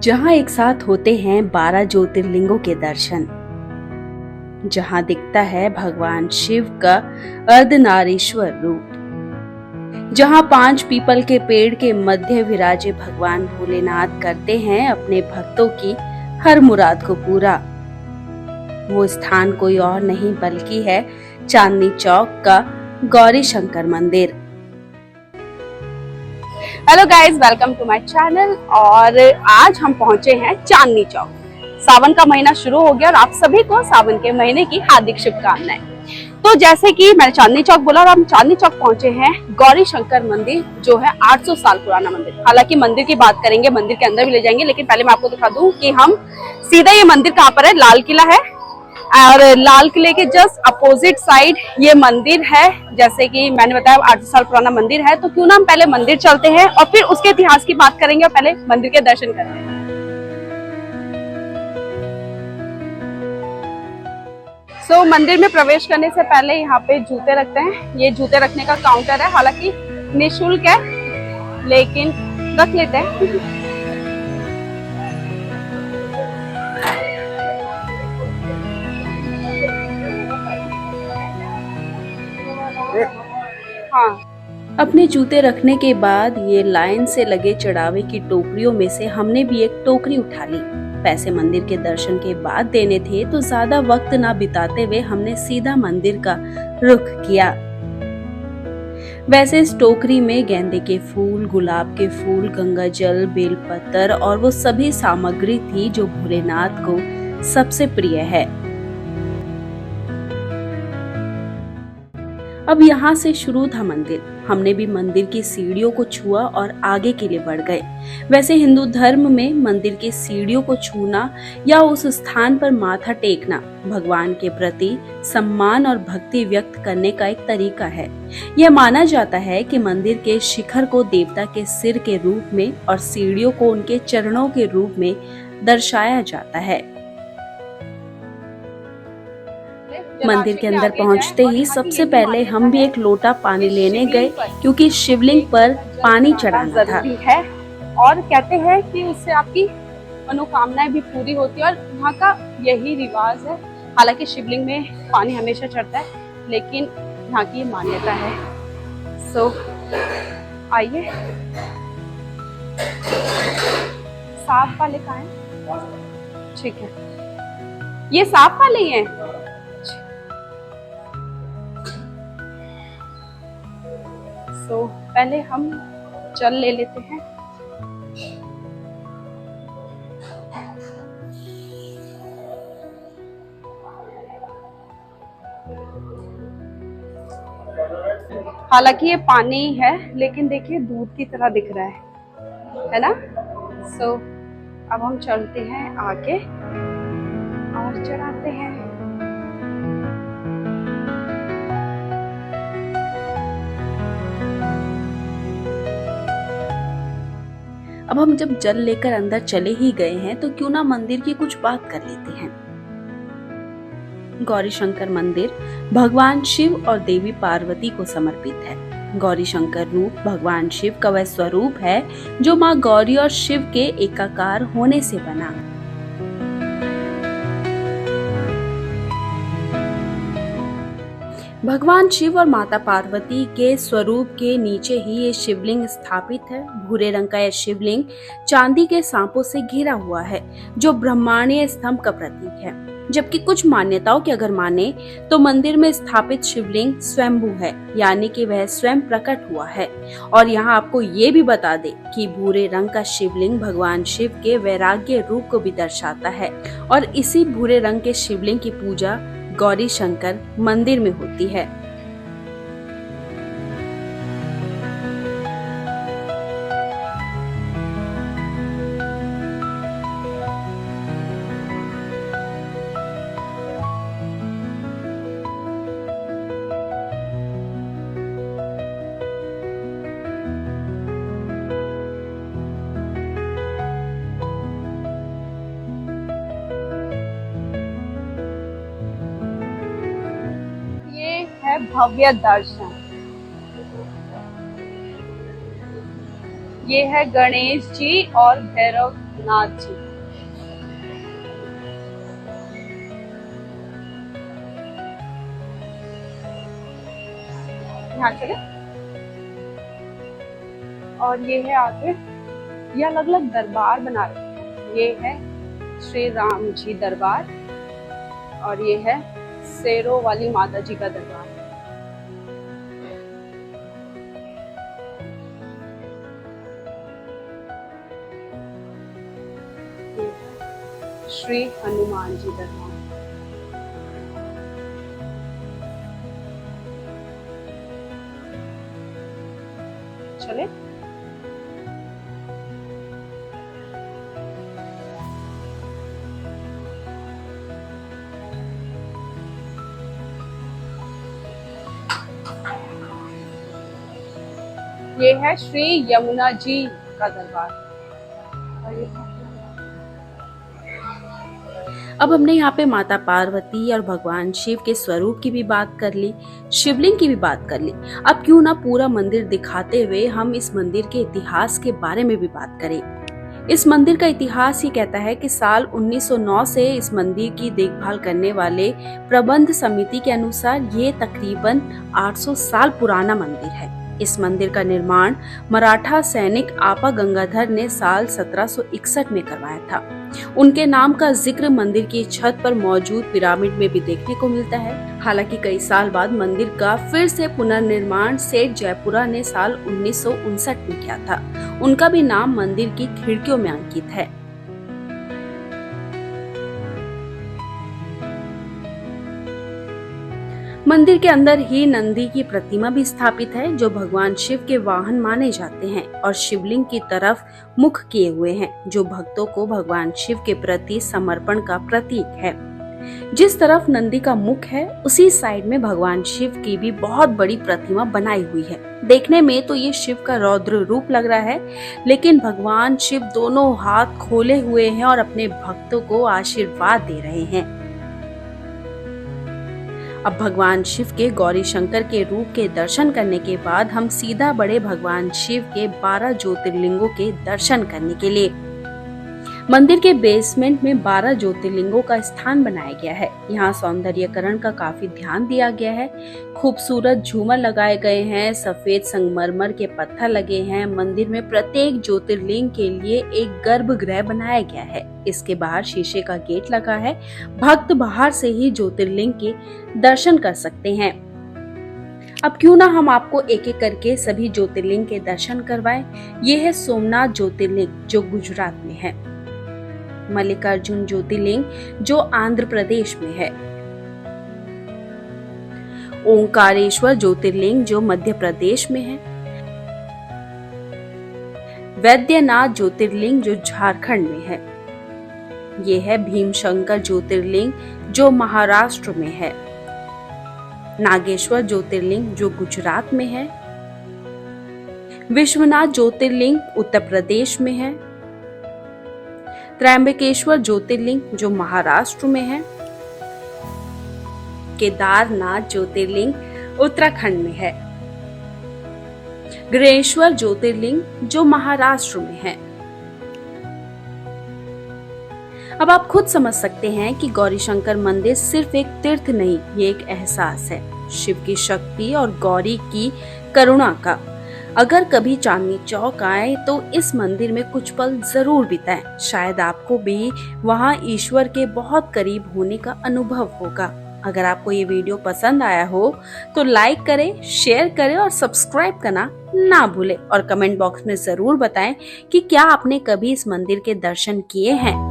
जहां एक साथ होते हैं 12 ज्योतिर्लिंगों के दर्शन, जहां दिखता है भगवान शिव का अर्धनारीश्वर रूप, जहां 5 पीपल के पेड़ के मध्य विराजे भगवान भोलेनाथ करते हैं अपने भक्तों की हर मुराद को पूरा। वो स्थान कोई और नहीं बल्कि है चांदनी चौक का गौरी शंकर मंदिर। Hello guys, welcome to my channel. और आज हम पहुंचे हैं चांदनी चौक। सावन का महीना शुरू हो गया और आप सभी को सावन के महीने की हार्दिक शुभकामनाएं। तो जैसे कि मैंने चांदनी चौक बोला और हम चांदनी चौक पहुंचे हैं गौरी शंकर मंदिर, जो है 800 साल पुराना मंदिर। हालांकि मंदिर की बात करेंगे, मंदिर के अंदर भी ले जाएंगे, लेकिन पहले मैं आपको दिखा दूं कि हम सीधा ये मंदिर कहाँ पर है। लाल किला है और लाल किले के जस्ट अपोजिट साइड ये मंदिर है। जैसे कि मैंने बताया 800 साल पुराना मंदिर है, तो क्यों ना हम पहले मंदिर चलते हैं और फिर उसके इतिहास की बात करेंगे और पहले मंदिर के दर्शन करते हैं। सो मंदिर में प्रवेश करने से पहले यहाँ पे जूते रखते हैं। ये जूते रखने का काउंटर है, हालांकि निःशुल्क है, लेकिन रख लेते हैं। हाँ, अपने जूते रखने के बाद ये लाइन से लगे चढ़ावे की टोकरियों में से हमने भी एक टोकरी उठा ली। पैसे मंदिर के दर्शन के बाद देने थे, तो ज्यादा वक्त ना बिताते हुए हमने सीधा मंदिर का रुख किया। वैसे इस टोकरी में गेंदे के फूल, गुलाब के फूल, गंगा जल, बेलपत्र और वो सभी सामग्री थी जो भोलेनाथ को सबसे प्रिय है। अब यहाँ से शुरू था मंदिर। हमने भी मंदिर की सीढ़ियों को छुआ और आगे के लिए बढ़ गए। वैसे हिंदू धर्म में मंदिर की सीढ़ियों को छूना या उस स्थान पर माथा टेकना भगवान के प्रति सम्मान और भक्ति व्यक्त करने का एक तरीका है। यह माना जाता है कि मंदिर के शिखर को देवता के सिर के रूप में और सीढ़ियों को उनके चरणों के रूप में दर्शाया जाता है। मंदिर के अंदर पहुंचते ही सबसे पहले हम भी एक लोटा पानी लेने गए, क्योंकि शिवलिंग पर पानी चढ़ाना था। है और कहते हैं कि उससे आपकी मनोकामनाएं भी पूरी होती है और वहाँ का यही रिवाज है। हालांकि शिवलिंग में पानी हमेशा चढ़ता है, लेकिन यहाँ की मान्यता है। सो आइए, साफ वाले कहाँ हैं? ठीक है, ये साफ वाले ही हैं। तो पहले हम जल ले लेते हैं। हालांकि ये पानी है, लेकिन देखिए दूध की तरह दिख रहा है ना। सो अब हम चलते हैं आगे और चढ़ाते हैं। अब हम जब जल लेकर अंदर चले ही गए हैं, तो क्यों ना मंदिर की कुछ बात कर लेते हैं। गौरी शंकर मंदिर भगवान शिव और देवी पार्वती को समर्पित है। गौरी शंकर रूप भगवान शिव का वह स्वरूप है जो माँ गौरी और शिव के एकाकार होने से बना। भगवान शिव और माता पार्वती के स्वरूप के नीचे ही ये शिवलिंग स्थापित है। भूरे रंग का यह शिवलिंग चांदी के सांपों से घिरा हुआ है, जो ब्रह्मांडीय स्तंभ का प्रतीक है। जबकि कुछ मान्यताओं की अगर माने तो मंदिर में स्थापित शिवलिंग स्वयंभू है, यानी कि वह स्वयं प्रकट हुआ है। और यहाँ आपको ये भी बता दे कि भूरे रंग का शिवलिंग भगवान शिव के वैराग्य रूप को भी दर्शाता है और इसी भूरे रंग के शिवलिंग की पूजा गौरी शंकर मंदिर में होती है। है भव्य दर्शन। ये है गणेश जी और भैरव नाथ जी। यहाँ चले। और ये है आगे, ये अलग अलग दरबार बना रखे हैं। ये है श्री राम जी दरबार और ये है शेरों वाली माता जी का दरबार। श्री हनुमान जी दरबार। चले। ये है श्री यमुना जी का दरबार। अब हमने यहाँ पे माता पार्वती और भगवान शिव के स्वरूप की भी बात कर ली, शिवलिंग की भी बात कर ली। अब क्यों ना पूरा मंदिर दिखाते हुए हम इस मंदिर के इतिहास के बारे में भी बात करें। इस मंदिर का इतिहास ये कहता है कि साल 1909 से इस मंदिर की देखभाल करने वाले प्रबंध समिति के अनुसार ये तकरीबन 800 साल पुराना मंदिर है। इस मंदिर का निर्माण मराठा सैनिक आपा गंगाधर ने साल 1761 में करवाया था। उनके नाम का जिक्र मंदिर की छत पर मौजूद पिरामिड में भी देखने को मिलता है। हालांकि कई साल बाद मंदिर का फिर से पुनर्निर्माण सेठ जयपुरा ने साल 1959 में किया था। उनका भी नाम मंदिर की खिड़कियों में अंकित है। मंदिर के अंदर ही नंदी की प्रतिमा भी स्थापित है, जो भगवान शिव के वाहन माने जाते हैं और शिवलिंग की तरफ मुख किए हुए हैं, जो भक्तों को भगवान शिव के प्रति समर्पण का प्रतीक है। जिस तरफ नंदी का मुख है, उसी साइड में भगवान शिव की भी बहुत बड़ी प्रतिमा बनाई हुई है। देखने में तो ये शिव का रौद्र रूप लग रहा है, लेकिन भगवान शिव दोनों हाथ खोले हुए हैं और अपने भक्तों को आशीर्वाद दे रहे हैं। अब भगवान शिव के गौरी शंकर के रूप के दर्शन करने के बाद हम सीधा बढ़े भगवान शिव के 12 ज्योतिर्लिंगों के दर्शन करने के लिए। मंदिर के बेसमेंट में 12 ज्योतिर्लिंगों का स्थान बनाया गया है। यहाँ सौंदर्यकरण का काफी ध्यान दिया गया है। खूबसूरत झूमर लगाए गए हैं, सफेद संगमरमर के पत्थर लगे हैं। मंदिर में प्रत्येक ज्योतिर्लिंग के लिए एक गर्भगृह बनाया गया है। इसके बाहर शीशे का गेट लगा है। भक्त बाहर से ही ज्योतिर्लिंग के दर्शन कर सकते हैं। अब क्यों ना हम आपको एक एक करके सभी ज्योतिर्लिंग के दर्शन करवाएं। ये है सोमनाथ ज्योतिर्लिंग, जो गुजरात में है। मल्लिकार्जुन ज्योतिर्लिंग, जो आंध्र प्रदेश में है। ओंकारेश्वर ज्योतिर्लिंग, जो मध्य प्रदेश में है। वैद्यनाथ ज्योतिर्लिंग, जो झारखंड में है। ये है भीमशंकर ज्योतिर्लिंग, जो महाराष्ट्र में है। नागेश्वर ज्योतिर्लिंग, जो गुजरात में है। विश्वनाथ ज्योतिर्लिंग उत्तर प्रदेश में है। त्र्यंबकेश्वर ज्योतिर्लिंग, जो महाराष्ट्र में है। केदारनाथ ज्योतिर्लिंग उत्तराखंड में है। गृहेश्वर ज्योतिर्लिंग, जो महाराष्ट्र में है। अब आप खुद समझ सकते हैं कि गौरीशंकर मंदिर सिर्फ एक तीर्थ नहीं, ये एक एहसास है शिव की शक्ति और गौरी की करुणा का। अगर कभी चांदनी चौक आए तो इस मंदिर में कुछ पल जरूर बिताएं। शायद आपको भी वहां ईश्वर के बहुत करीब होने का अनुभव होगा। अगर आपको ये वीडियो पसंद आया हो तो लाइक करें, शेयर करें और सब्सक्राइब करना ना भूलें। और कमेंट बॉक्स में जरूर बताएं कि क्या आपने कभी इस मंदिर के दर्शन किए हैं।